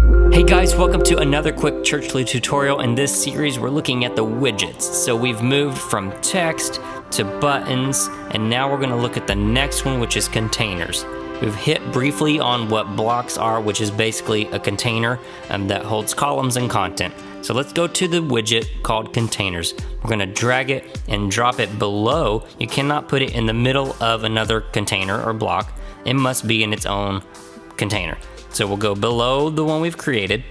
Hey guys, welcome to another quick Churchly tutorial. In this series, we're looking at the widgets. So we've moved from text to buttons, and now we're gonna look at the next one, which is containers. We've hit briefly on what blocks are, which is basically a container that holds columns and content. So let's go to the widget called containers. We're gonna drag it and drop it below. You cannot put it in the middle of another container or block. It must be in its own container. So we'll go below the one we've created,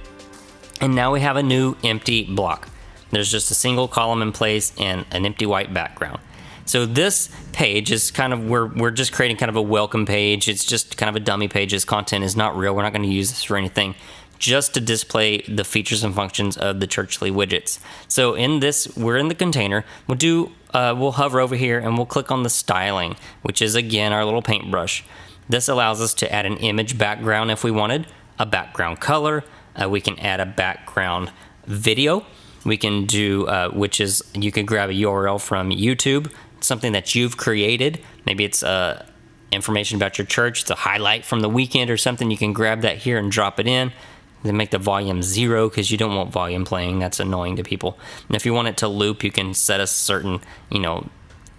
and now we have a new empty block. There's just a single column in place and an empty white background. So this page is kind of, we're just creating kind of a welcome page. It's just kind of a dummy page. This content is not real. We're not going to use this for anything, just to display the features and functions of the Churchly widgets. So in this, we're in the container. We'll hover over here and we'll click on the styling, which is again our little paintbrush. This allows us to add an image background if we wanted, a background color. We can add a background video. We can do, which is, you can grab a URL from YouTube, something that you've created. Maybe it's information about your church. It's a highlight from the weekend or something. You can grab that here and drop it in. Then make the volume 0 because you don't want volume playing. That's annoying to people. And if you want it to loop, you can set a certain,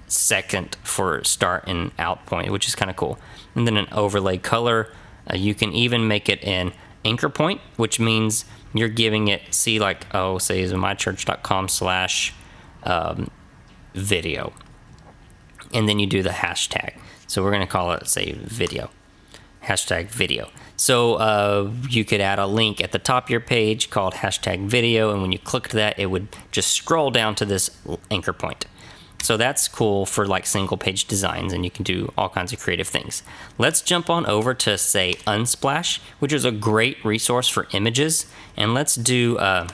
second for start and out point, which is kind of cool. And then an overlay color. You can even make it an anchor point, which means you're giving it, say is mychurch.com/video. And then you do the hashtag. So we're going to call it, say, video. Hashtag video. So you could add a link at the top of your page called hashtag video, and when you clicked that, it would just scroll down to this anchor point. So that's cool for like single page designs, and you can do all kinds of creative things. Let's jump on over to, say, Unsplash, which is a great resource for images. And let's grab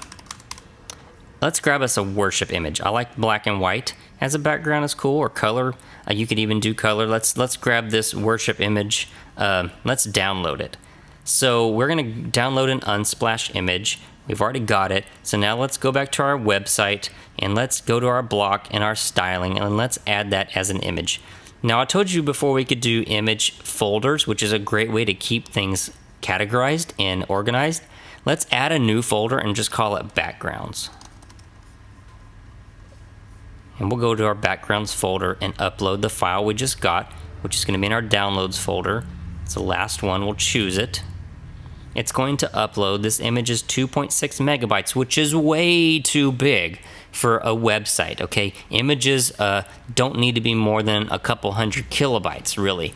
us a worship image. I like black and white as a background is cool, or color. You could even do color. Let's grab this worship image. Let's download it. So we're gonna download an Unsplash image. We've already got it. So now let's go back to our website and let's go to our block and our styling, and let's add that as an image. Now I told you before we could do image folders, which is a great way to keep things categorized and organized. Let's add a new folder and just call it backgrounds. And we'll go to our backgrounds folder and upload the file we just got, which is going to be in our downloads folder. It's the last one. We'll choose it. It's going to upload. This image is 2.6 megabytes, which is way too big for a website, okay? Images don't need to be more than a couple hundred kilobytes, really,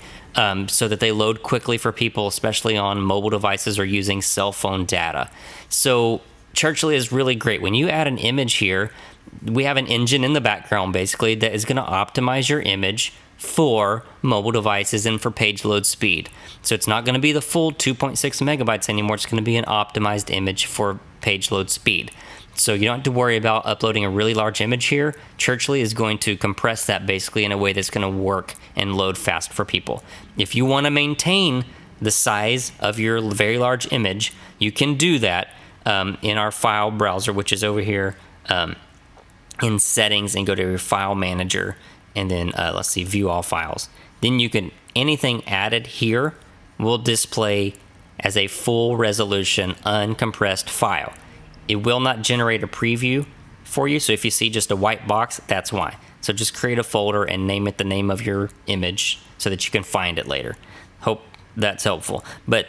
so that they load quickly for people, especially on mobile devices or using cell phone data. So Churchly is really great. When you add an image here, we have an engine in the background, basically, that is going to optimize your image for mobile devices and for page load speed. So it's not going to be the full 2.6 megabytes anymore. It's going to be an optimized image for page load speed. So you don't have to worry about uploading a really large image here. Churchly is going to compress that basically in a way that's going to work and load fast for people. If you want to maintain the size of your very large image, you can do that in our file browser, which is over here in settings, and go to your file manager, and then let's see, view all files. Then you can, anything added here will display as a full resolution uncompressed file. It will not generate a preview for you, so if you see just a white box, that's why. So just create a folder and name it the name of your image so that you can find it later. Hope that's helpful. But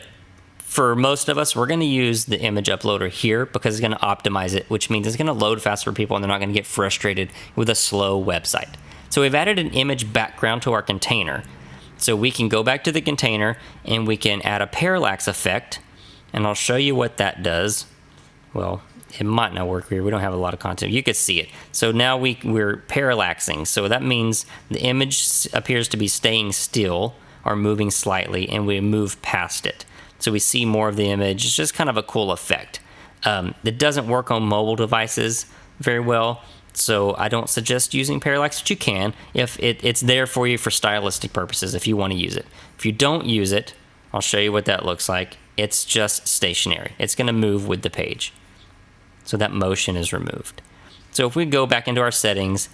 for most of us, we're going to use the image uploader here because it's going to optimize it, which means it's going to load fast for people and they're not going to get frustrated with a slow website. So we've added an image background to our container. So we can go back to the container and we can add a parallax effect, and I'll show you what that does. Well, it might not work here. We don't have a lot of content. You could see it. So now we're parallaxing. So that means the image appears to be staying still or moving slightly, and we move past it. So we see more of the image. It's just kind of a cool effect. It doesn't work on mobile devices very well, so I don't suggest using parallax, but you can if it's there for you for stylistic purposes if you want to use it. If you don't use it, I'll show you what that looks like. It's just stationary. It's going to move with the page. So that motion is removed. So if we go back into our settings,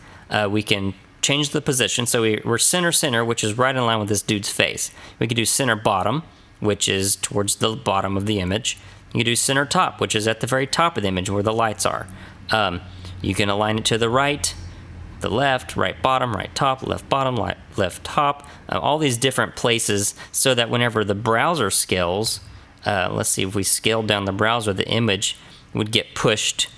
we can change the position. So we're center, which is right in line with this dude's face. We could do center bottom, which is towards the bottom of the image. You can do center top, which is at the very top of the image where the lights are. You can align it to the right, the left, right bottom, right top, left bottom, left top, all these different places, so that whenever the browser scales, let's see, if we scale down the browser, the image would get pushed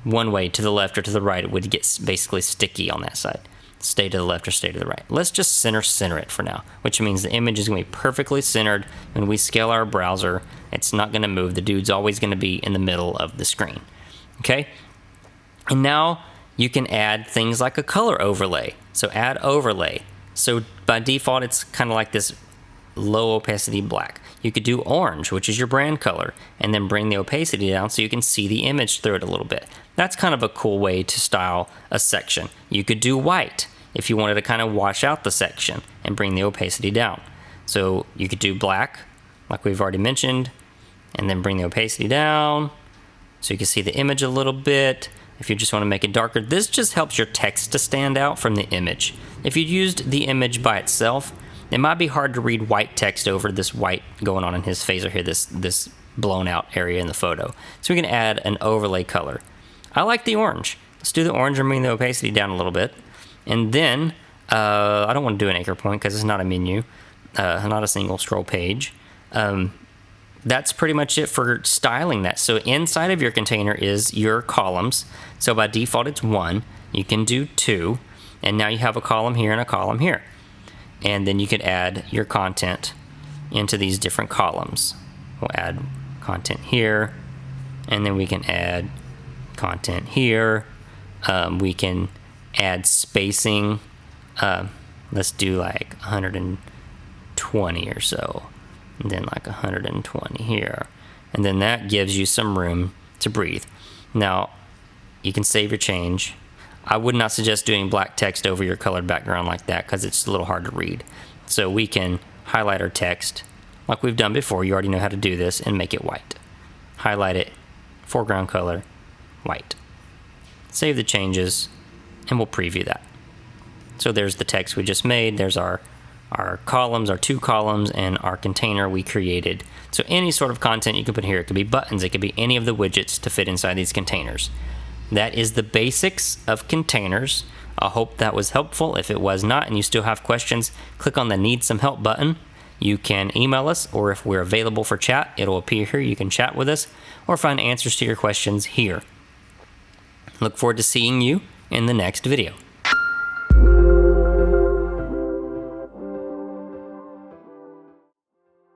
one way to the left or to the right. It would get basically sticky on that side. Stay to the left or stay to the right. Let's just center it for now, which means the image is going to be perfectly centered. When we scale our browser, it's not going to move. The dude's always going to be in the middle of the screen. Okay? And now you can add things like a color overlay. So add overlay. So by default, it's kind of like this low opacity black. You could do orange, which is your brand color, and then bring the opacity down so you can see the image through it a little bit. That's kind of a cool way to style a section. You could do white if you wanted to kind of wash out the section and bring the opacity down. So you could do black, like we've already mentioned, and then bring the opacity down so you can see the image a little bit. If you just want to make it darker, this just helps your text to stand out from the image. If you used the image by itself, it might be hard to read white text over this white going on in his face, or here, this blown out area in the photo. So we can add an overlay color. I like the orange. Let's do the orange and bring the opacity down a little bit. And then, I don't want to do an anchor point because it's not a menu, not a single scroll page. That's pretty much it for styling that. So inside of your container is your columns. So by default, it's 1. You can do 2. And now you have a column here and a column here. And then you could add your content into these different columns. We'll add content here, and then we can add content here. We can add spacing. Let's do like 120 or so, and then like 120 here. And then that gives you some room to breathe. Now, you can save your change. I would not suggest doing black text over your colored background like that because it's a little hard to read. So we can highlight our text like we've done before. You already know how to do this, and make it white. Highlight it, foreground color, white. Save the changes, and we'll preview that. So there's the text we just made. There's our columns, our 2 columns, and our container we created. So any sort of content you can put here. It could be buttons. It could be any of the widgets to fit inside these containers. That is the basics of containers. I hope that was helpful. If it was not and you still have questions, click on the Need Some Help button. You can email us, or if we're available for chat, it'll appear here. You can chat with us or find answers to your questions here. Look forward to seeing you in the next video.